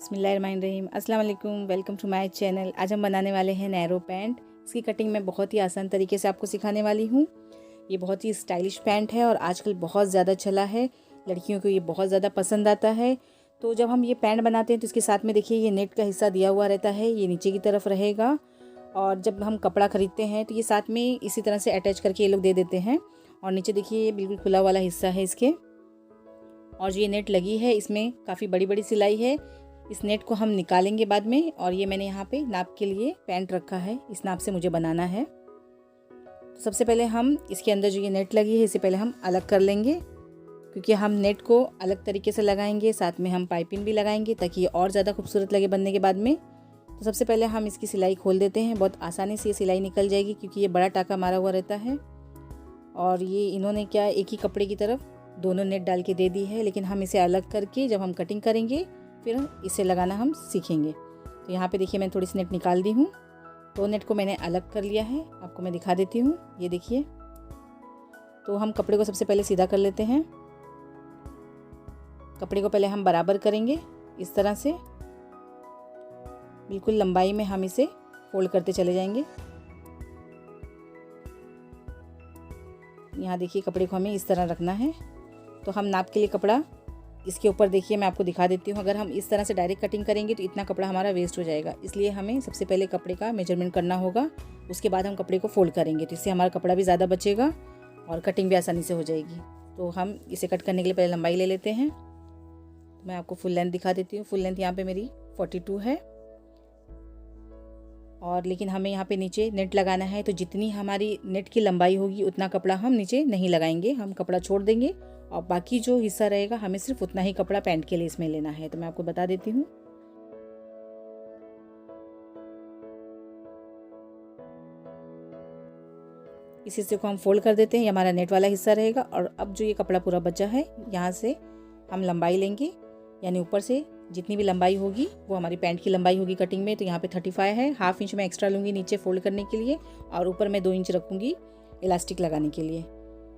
बिस्मिल्लाहिर्रहमानिर्रहीम। अस्सलाम वालेकुम, वेलकम टू माय चैनल। आज हम बनाने वाले हैं नैरो पैंट। इसकी कटिंग मैं बहुत ही आसान तरीके से आपको सिखाने वाली हूँ। ये बहुत ही स्टाइलिश पैंट है और आजकल बहुत ज़्यादा चला है, लड़कियों को ये बहुत ज़्यादा पसंद आता है। तो जब हम ये पैंट बनाते हैं तो इसके साथ में देखिए ये नेट का हिस्सा दिया हुआ रहता है, ये नीचे की तरफ रहेगा। और जब हम कपड़ा ख़रीदते हैं तो ये साथ में इसी तरह से अटैच करके ये लोग दे देते हैं। और नीचे देखिए ये बिल्कुल खुला वाला हिस्सा है इसके। और जो ये नेट लगी है इसमें काफ़ी बड़ी बड़ी सिलाई है। इस नेट को हम निकालेंगे बाद में। और ये मैंने यहाँ पे नाप के लिए पैंट रखा है, इस नाप से मुझे बनाना है। तो सबसे पहले हम इसके अंदर जो ये नेट लगी है इसे पहले हम अलग कर लेंगे, क्योंकि हम नेट को अलग तरीके से लगाएंगे, साथ में हम पाइपिंग भी लगाएंगे ताकि ये और ज़्यादा खूबसूरत लगे बनने के बाद में। तो सबसे पहले हम इसकी सिलाई खोल देते हैं। बहुत आसानी से ये सिलाई निकल जाएगी क्योंकि ये बड़ा टाका मारा हुआ रहता है। और ये इन्होंने क्या एक ही कपड़े की तरफ दोनों नेट डाल के दे दी है, लेकिन हम इसे अलग करके जब हम कटिंग करेंगे फिर इसे लगाना हम सीखेंगे। तो यहाँ पे देखिए मैंने थोड़ी सी नेट निकाल दी हूँ। तो नेट को मैंने अलग कर लिया है, आपको मैं दिखा देती हूँ। ये देखिए, तो हम कपड़े को सबसे पहले सीधा कर लेते हैं। कपड़े को पहले हम बराबर करेंगे इस तरह से, बिल्कुल लंबाई में हम इसे फोल्ड करते चले जाएंगे। यहाँ देखिए कपड़े को हमें इस तरह रखना है। तो हम नाप के लिए कपड़ा इसके ऊपर देखिए मैं आपको दिखा देती हूँ। अगर हम इस तरह से डायरेक्ट कटिंग करेंगे तो इतना कपड़ा हमारा वेस्ट हो जाएगा, इसलिए हमें सबसे पहले कपड़े का मेजरमेंट करना होगा। उसके बाद हम कपड़े को फोल्ड करेंगे, तो इससे हमारा कपड़ा भी ज़्यादा बचेगा और कटिंग भी आसानी से हो जाएगी। तो हम इसे कट करने के लिए पहले लंबाई ले लेते हैं। तो मैं आपको फुल लेंथ दिखा देती हूँ। फुल लेंथ यहाँ पे मेरी 42 है। और लेकिन हमें यहाँ पे नीचे नेट लगाना है, तो जितनी हमारी नेट की लंबाई होगी उतना कपड़ा हम नीचे नहीं लगाएंगे, हम कपड़ा छोड़ देंगे। और बाकी जो हिस्सा रहेगा हमें सिर्फ उतना ही कपड़ा पैंट के लिए इसमें लेना है। तो मैं आपको बता देती हूँ। इस हिस्से को हम फोल्ड कर देते हैं, ये हमारा नेट वाला हिस्सा रहेगा। और अब जो ये कपड़ा पूरा बचा है यहाँ से हम लंबाई लेंगे, यानी ऊपर से जितनी भी लंबाई होगी वो हमारी पैंट की लंबाई होगी कटिंग में। तो यहाँ पे 35 है, हाफ इंच मैं एक्स्ट्रा लूँगी नीचे फोल्ड करने के लिए, और ऊपर मैं 2 इंच रखूँगी इलास्टिक लगाने के लिए।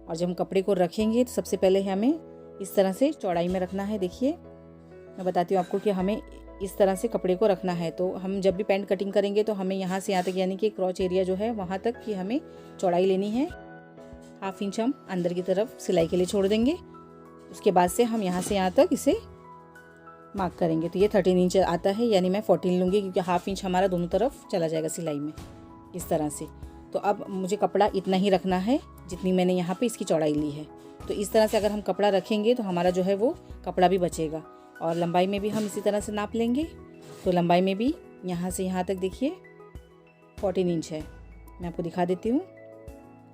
और जब हम कपड़े को रखेंगे तो सबसे पहले हमें इस तरह से चौड़ाई में रखना है। देखिए मैं बताती हूँ आपको कि हमें इस तरह से कपड़े को रखना है। तो हम जब भी पैंट कटिंग करेंगे तो हमें यहाँ से यहाँ तक, यानी कि क्रॉच एरिया जो है वहाँ तक की हमें चौड़ाई लेनी है। हाफ इंच हम अंदर की तरफ सिलाई के लिए छोड़ देंगे। उसके बाद से हम यहाँ से यहाँ तक इसे मार्क करेंगे। तो ये 13 इंच आता है, यानी मैं 14 लूँगी क्योंकि हाफ इंच हमारा दोनों तरफ चला जाएगा सिलाई में इस तरह से। तो अब मुझे कपड़ा इतना ही रखना है जितनी मैंने यहाँ पे इसकी चौड़ाई ली है। तो इस तरह से अगर हम कपड़ा रखेंगे तो हमारा जो है वो कपड़ा भी बचेगा। और लंबाई में भी हम इसी तरह से नाप लेंगे। तो लंबाई में भी यहाँ से यहाँ तक देखिए 14 इंच है, मैं आपको दिखा देती हूँ।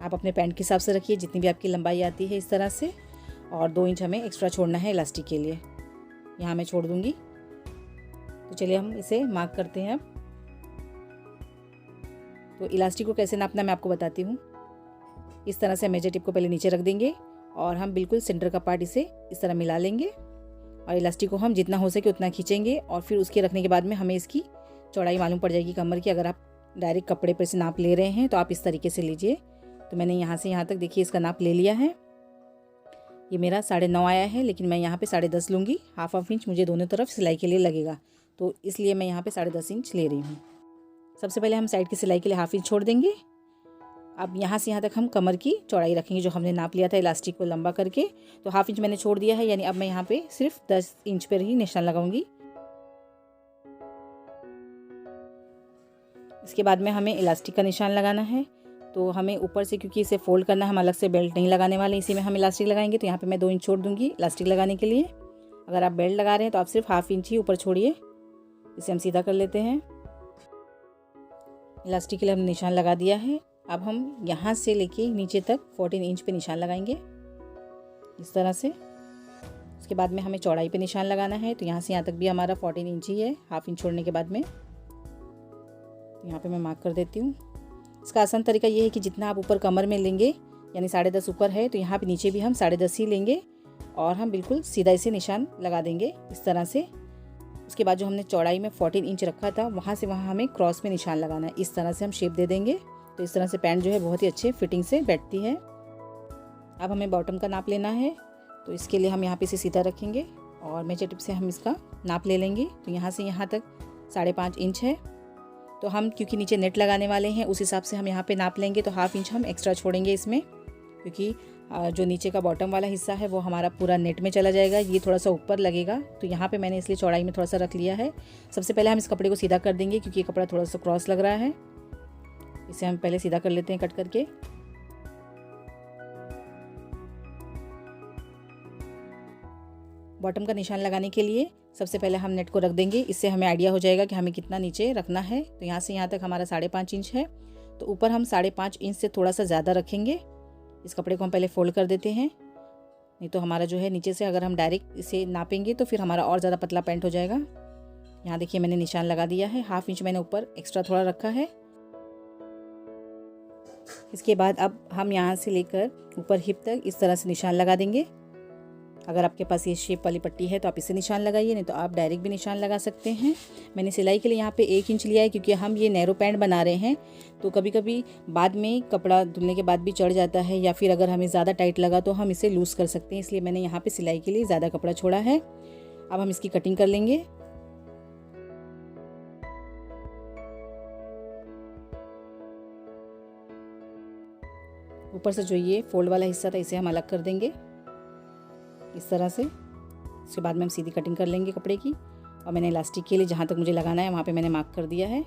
आप अपने पैंट के हिसाब से रखिए जितनी भी आपकी लंबाई आती है इस तरह से। और 2 इंच हमें एक्स्ट्रा छोड़ना है इलास्टिक के लिए, यहाँ मैं छोड़ दूँगी। तो चलिए हम इसे मार्क करते हैं अब। तो इलास्टिक को कैसे नापना मैं आपको बताती हूँ। इस तरह से मेजर टिप को पहले नीचे रख देंगे और हम बिल्कुल सेंटर का पार्ट इसे इस तरह मिला लेंगे। और इलास्टिक को हम जितना हो सके उतना खींचेंगे। और फिर उसके रखने के बाद में हमें इसकी चौड़ाई मालूम पड़ जाएगी कमर की। अगर आप डायरेक्ट कपड़े पर से नाप ले रहे हैं तो आप इस तरीके से लीजिए। तो मैंने यहाँ से यहाँ तक देखिए इसका नाप ले लिया है। ये मेरा 9.5 आया है, लेकिन मैं यहाँ पे 10.5 लूँगी। हाफ इंच मुझे दोनों तरफ सिलाई के लिए लगेगा, तो इसलिए मैं यहाँ पे 10.5 इंच ले रही हूँ। सबसे पहले हम साइड की सिलाई के लिए हाफ इंच छोड़ देंगे। अब यहाँ से यहाँ तक हम कमर की चौड़ाई रखेंगे जो हमने नाप लिया था इलास्टिक को लंबा करके। तो हाफ इंच मैंने छोड़ दिया है, यानी अब मैं यहाँ पे सिर्फ 10 इंच पर ही निशान लगाऊंगी। इसके बाद में हमें इलास्टिक का निशान लगाना है। तो हमें ऊपर से, क्योंकि इसे फोल्ड करना है, हम अलग से बेल्ट नहीं लगाने वाले, इसी में हम इलास्टिक लगाएंगे। तो यहाँ पे मैं 2 इंच छोड़ दूँगी इलास्टिक लगाने के लिए। अगर आप बेल्ट लगा रहे हैं तो आप सिर्फ हाफ इंच ही ऊपर छोड़िए। इसे हम सीधा कर लेते हैं। इलास्टिक के लिए हमने निशान लगा दिया है। अब हम यहाँ से लेके नीचे तक 14 इंच पे निशान लगाएंगे इस तरह से। उसके बाद में हमें चौड़ाई पे निशान लगाना है। तो यहाँ से यहाँ तक भी हमारा 14 इंच ही है, हाफ इंच छोड़ने के बाद में। यहाँ पे मैं मार्क कर देती हूँ। इसका आसान तरीका ये है कि जितना आप ऊपर कमर में लेंगे, यानी 10.5 ऊपर है तो यहाँ पे नीचे भी हम 10.5 ही लेंगे। और हम बिल्कुल सीधा इसे निशान लगा देंगे इस तरह से। उसके बाद जो हमने चौड़ाई में 14 इंच रखा था वहाँ से वहाँ हमें क्रॉस में निशान लगाना है। इस तरह से हम शेप दे देंगे। तो इस तरह से पैंट जो है बहुत ही अच्छे फिटिंग से बैठती है। अब हमें बॉटम का नाप लेना है। तो इसके लिए हम यहाँ पे इसे सीधा रखेंगे और मेजर टिप से हम इसका नाप ले लेंगे। तो यहाँ से यहाँ तक 5.5 इंच है। तो हम क्योंकि नीचे नेट लगाने वाले हैं उस हिसाब से हम यहाँ पे नाप लेंगे। तो 1/2 इंच हम एक्स्ट्रा छोड़ेंगे इसमें, क्योंकि जो नीचे का बॉटम वाला हिस्सा है वो हमारा पूरा नेट में चला जाएगा, ये थोड़ा सा ऊपर लगेगा। तो यहाँ पे मैंने इसलिए चौड़ाई में थोड़ा सा रख लिया है। सबसे पहले हम इस कपड़े को सीधा कर देंगे, क्योंकि ये कपड़ा थोड़ा सा क्रॉस लग रहा है। इसे हम पहले सीधा कर लेते हैं कट करके। बॉटम का निशान लगाने के लिए सबसे पहले हम नेट को रख देंगे, इससे हमें आइडिया हो जाएगा कि हमें कितना नीचे रखना है। तो यहाँ से यहाँ तक हमारा 5.5 इंच है, तो ऊपर हम 5.5 इंच से थोड़ा सा ज़्यादा रखेंगे। इस कपड़े को हम पहले फोल्ड कर देते हैं, नहीं तो हमारा जो है नीचे से अगर हम डायरेक्ट इसे नापेंगे तो फिर हमारा और ज़्यादा पतला पैंट हो जाएगा। यहाँ देखिए मैंने निशान लगा दिया है, 1/2 इंच मैंने ऊपर एक्स्ट्रा थोड़ा रखा है। इसके बाद अब हम यहाँ से लेकर ऊपर हिप तक इस तरह से निशान लगा देंगे। अगर आपके पास ये शेप वाली पट्टी है तो आप इसे निशान लगाइए, नहीं तो आप डायरेक्ट भी निशान लगा सकते हैं। मैंने सिलाई के लिए यहाँ पे 1 इंच लिया है, क्योंकि हम ये नैरो पैंट बना रहे हैं। तो कभी कभी बाद में कपड़ा धुलने के बाद भी चढ़ जाता है, या फिर अगर हमें ज़्यादा टाइट लगा तो हम इसे लूज़ कर सकते हैं। इसलिए मैंने यहाँ पे सिलाई के लिए ज़्यादा कपड़ा छोड़ा है। अब हम इसकी कटिंग कर लेंगे। ऊपर से जो ये फोल्ड वाला हिस्सा था इसे हम अलग कर देंगे इस तरह से। उसके बाद में हम सीधी कटिंग कर लेंगे कपड़े की। और मैंने इलास्टिक के लिए जहाँ तक मुझे लगाना है वहाँ पे मैंने मार्क कर दिया है।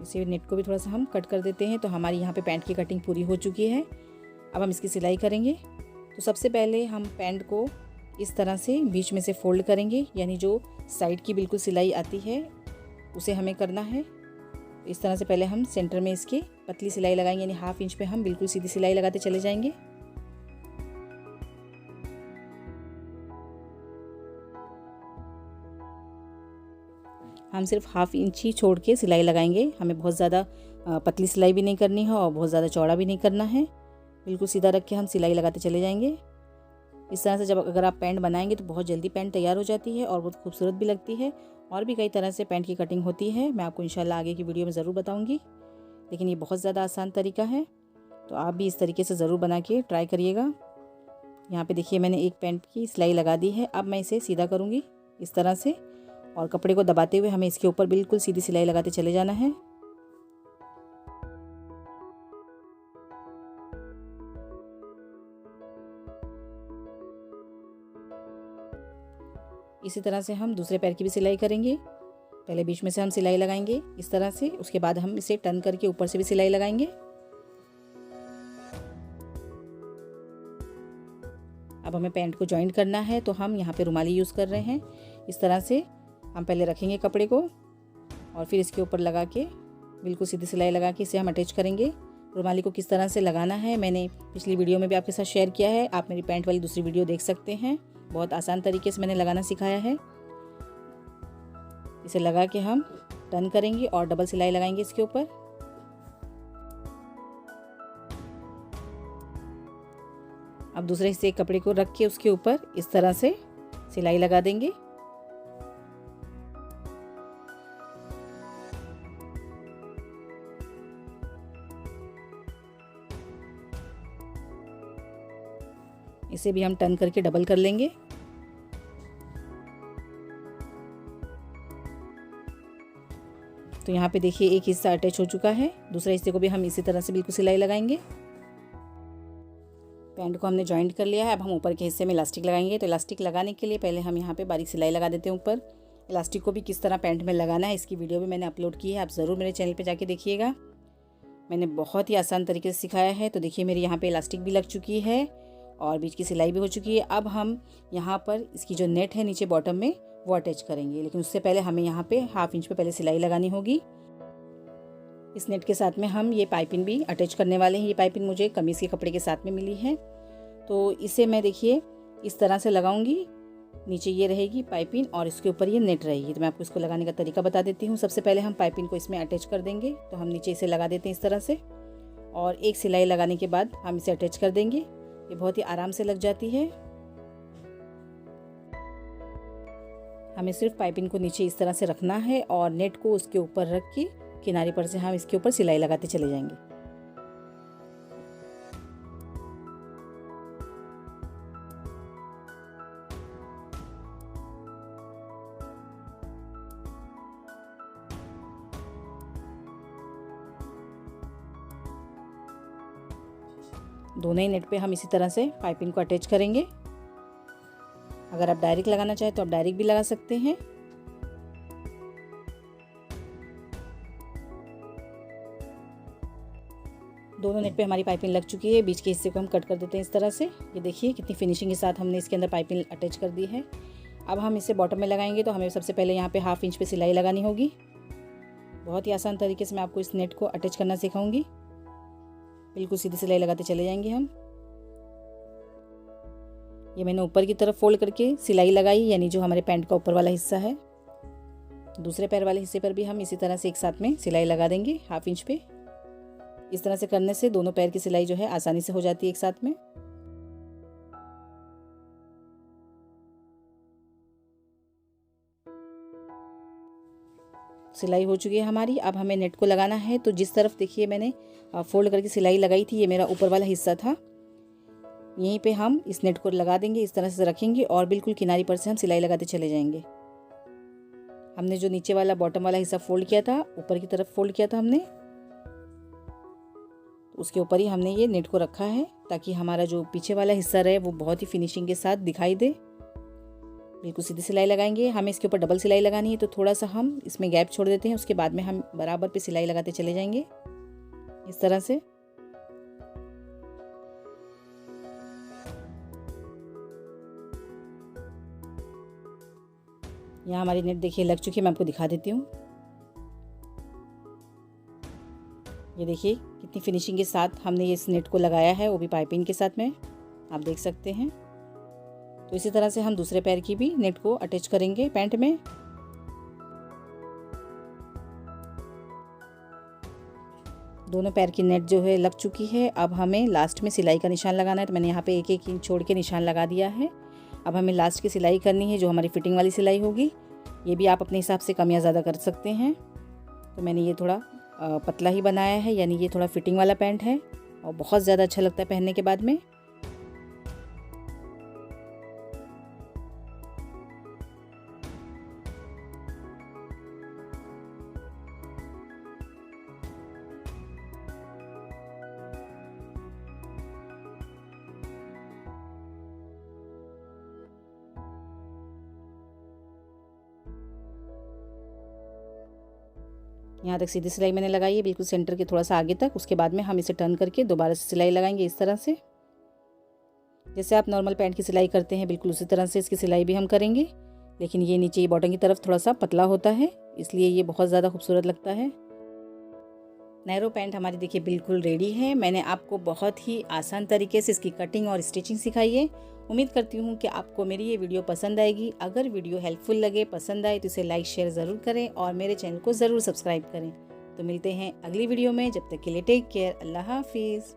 इसे नेट को भी थोड़ा सा हम कट कर देते हैं। तो हमारी यहाँ पे पैंट की कटिंग पूरी हो चुकी है। अब हम इसकी सिलाई करेंगे। तो सबसे पहले हम पैंट को इस तरह से बीच में से फोल्ड करेंगे, यानी जो साइड की बिल्कुल सिलाई आती है उसे हमें करना है। इस तरह से पहले हम सेंटर में इसके पतली सिलाई लगाएंगे, यानी 1/2 इंच पे हम बिल्कुल सीधी सिलाई लगाते चले जाएंगे। हम सिर्फ 1/2 इंच ही छोड़ के सिलाई लगाएंगे। हमें बहुत ज़्यादा पतली सिलाई भी नहीं करनी है और बहुत ज़्यादा चौड़ा भी नहीं करना है। बिल्कुल सीधा रख के हम सिलाई लगाते चले जाएंगे। इस तरह से जब अगर आप पैंट बनाएंगे तो बहुत जल्दी पैंट तैयार हो जाती है और बहुत खूबसूरत भी लगती है। और भी कई तरह से पैंट की कटिंग होती है, मैं आपको इंशाल्लाह आगे की वीडियो में ज़रूर बताऊंगी। लेकिन ये बहुत ज़्यादा आसान तरीका है, तो आप भी इस तरीके से ज़रूर बना के ट्राई करिएगा। यहाँ पे देखिए मैंने एक पैंट की सिलाई लगा दी है। अब मैं इसे सीधा करूँगी इस तरह से, और कपड़े को दबाते हुए हमें इसके ऊपर बिल्कुल सीधी सिलाई लगाते चले जाना है। इसी तरह से हम दूसरे पैर की भी सिलाई करेंगे। पहले बीच में से हम सिलाई लगाएंगे इस तरह से, उसके बाद हम इसे टर्न करके ऊपर से भी सिलाई लगाएंगे। अब हमें पैंट को जॉइंट करना है, तो हम यहाँ पे रुमाली यूज़ कर रहे हैं। इस तरह से हम पहले रखेंगे कपड़े को और फिर इसके ऊपर लगा के बिल्कुल सीधी सिलाई लगा के इसे हम अटैच करेंगे। रुमाली को किस तरह से लगाना है मैंने पिछली वीडियो में भी आपके साथ शेयर किया है, आप मेरी पैंट वाली दूसरी वीडियो देख सकते हैं। बहुत आसान तरीके से मैंने लगाना सिखाया है। इसे लगा के हम टर्न करेंगे और डबल सिलाई लगाएंगे इसके ऊपर। अब दूसरे हिस्से कपड़े को रख के उसके ऊपर इस तरह से सिलाई लगा देंगे। इसे भी हम टर्न करके डबल कर लेंगे। तो यहाँ पे देखिए एक हिस्सा अटैच हो चुका है, दूसरे हिस्से को भी हम इसी तरह से बिल्कुल सिलाई लगाएंगे। पैंट को हमने जॉइंट कर लिया है। अब हम ऊपर के हिस्से में इलास्टिक लगाएंगे। तो इलास्टिक लगाने के लिए पहले हम यहाँ पे बारीक सिलाई लगा देते हैं ऊपर। इलास्टिक को भी किस तरह पैंट में लगाना है इसकी वीडियो भी मैंने अपलोड की है, आप ज़रूर मेरे चैनल पे जाके देखिएगा। मैंने बहुत ही आसान तरीके से सिखाया है। तो देखिए मेरी यहाँ पे इलास्टिक भी लग चुकी है और बीच की सिलाई भी हो चुकी है। अब हम यहाँ पर इसकी जो नेट है नीचे बॉटम में वो अटैच करेंगे, लेकिन उससे पहले हमें यहाँ पे 1/2 इंच पे पहले सिलाई लगानी होगी। इस नेट के साथ में हम ये पाइपिंग भी अटैच करने वाले हैं। ये पाइपिंग मुझे कमीज़ के कपड़े के साथ में मिली है। तो इसे मैं देखिए इस तरह से लगाऊंगी। नीचे ये रहेगी पाइपिंग और इसके ऊपर ये नेट रहेगी। तो मैं आपको इसको लगाने का तरीका बता देती हूँ। सबसे पहले हम पाइपिंग को इसमें अटैच कर देंगे। तो हम नीचे इसे लगा देते हैं इस तरह से, और एक सिलाई लगाने के बाद हम इसे अटैच कर देंगे। ये बहुत ही आराम से लग जाती है। हमें सिर्फ पाइपिंग को नीचे इस तरह से रखना है और नेट को उसके ऊपर रख के किनारे पर से हम इसके ऊपर सिलाई लगाते चले जाएंगे। दोनों ही नेट पे हम इसी तरह से पाइपिंग को अटैच करेंगे। अगर आप डायरेक्ट लगाना चाहें तो आप डायरेक्ट भी लगा सकते हैं। दोनों नेट पे हमारी पाइपिंग लग चुकी है। बीच के हिस्से को हम कट कर देते हैं इस तरह से। ये देखिए कितनी फिनिशिंग के साथ हमने इसके अंदर पाइपिंग अटैच कर दी है। अब हम इसे बॉटम में लगाएंगे तो हमें सबसे पहले यहाँ पे 1/2 इंच पे सिलाई लगानी होगी। बहुत ही आसान तरीके से मैं आपको इस नेट को अटैच करना सिखाऊंगी। बिल्कुल सीधी सिलाई लगाते चले जाएंगे हम। ये मैंने ऊपर की तरफ फोल्ड करके सिलाई लगाई, यानी जो हमारे पैंट का ऊपर वाला हिस्सा है। दूसरे पैर वाले हिस्से पर भी हम इसी तरह से एक साथ में सिलाई लगा देंगे 1/2 इंच पे। इस तरह से करने से दोनों पैर की सिलाई जो है आसानी से हो जाती है एक साथ में। सिलाई हो चुकी है हमारी। अब हमें नेट को लगाना है। तो जिस तरफ देखिए मैंने फोल्ड करके सिलाई लगाई थी, ये मेरा ऊपर वाला हिस्सा था, यहीं पे हम इस नेट को लगा देंगे। इस तरह से रखेंगे और बिल्कुल किनारी पर से हम सिलाई लगाते चले जाएंगे। हमने जो नीचे वाला बॉटम वाला हिस्सा फोल्ड किया था, ऊपर की तरफ फोल्ड किया था हमने, उसके ऊपर ही हमने ये नेट को रखा है ताकि हमारा जो पीछे वाला हिस्सा रहे वो बहुत ही फिनिशिंग के साथ दिखाई दे। बिल्कुल सीधी सिलाई लगाएंगे। हमें इसके ऊपर डबल सिलाई लगानी है तो थोड़ा सा हम इसमें गैप छोड़ देते हैं। उसके बाद में हम बराबर पे सिलाई लगाते चले जाएंगे इस तरह से। यहाँ हमारी नेट देखिए लग चुकी है। मैं आपको दिखा देती हूँ। ये देखिए कितनी फिनिशिंग के साथ हमने ये इस नेट को लगाया है, वो भी पाइपिंग के साथ में, आप देख सकते हैं। तो इसी तरह से हम दूसरे पैर की भी नेट को अटैच करेंगे पैंट में। दोनों पैर की नेट जो है लग चुकी है। अब हमें लास्ट में सिलाई का निशान लगाना है। तो मैंने यहाँ पे 1-1 इंच छोड़ के निशान लगा दिया है। अब हमें लास्ट की सिलाई करनी है जो हमारी फिटिंग वाली सिलाई होगी। ये भी आप अपने हिसाब से कम या ज़्यादा कर सकते हैं। तो मैंने ये थोड़ा पतला ही बनाया है, यानी ये थोड़ा फिटिंग वाला पैंट है और बहुत ज़्यादा अच्छा लगता है पहनने के बाद में। यहाँ तक सीधी सिलाई मैंने लगाई है, बिल्कुल सेंटर के थोड़ा सा आगे तक। उसके बाद में हम इसे टर्न करके दोबारा से सिलाई लगाएंगे इस तरह से। जैसे आप नॉर्मल पैंट की सिलाई करते हैं बिल्कुल उसी तरह से इसकी सिलाई भी हम करेंगे। लेकिन ये नीचे ये बॉटम की तरफ थोड़ा सा पतला होता है, इसलिए ये बहुत ज़्यादा खूबसूरत लगता है। नैरो पैंट हमारी देखिए बिल्कुल रेडी है। मैंने आपको बहुत ही आसान तरीके से इसकी कटिंग और स्टिचिंग सिखाई है। उम्मीद करती हूँ कि आपको मेरी ये वीडियो पसंद आएगी। अगर वीडियो हेल्पफुल लगे, पसंद आए तो इसे लाइक शेयर ज़रूर करें और मेरे चैनल को ज़रूर सब्सक्राइब करें। तो मिलते हैं अगली वीडियो में। जब तक के लिए टेक केयर। अल्लाह हाफिज़।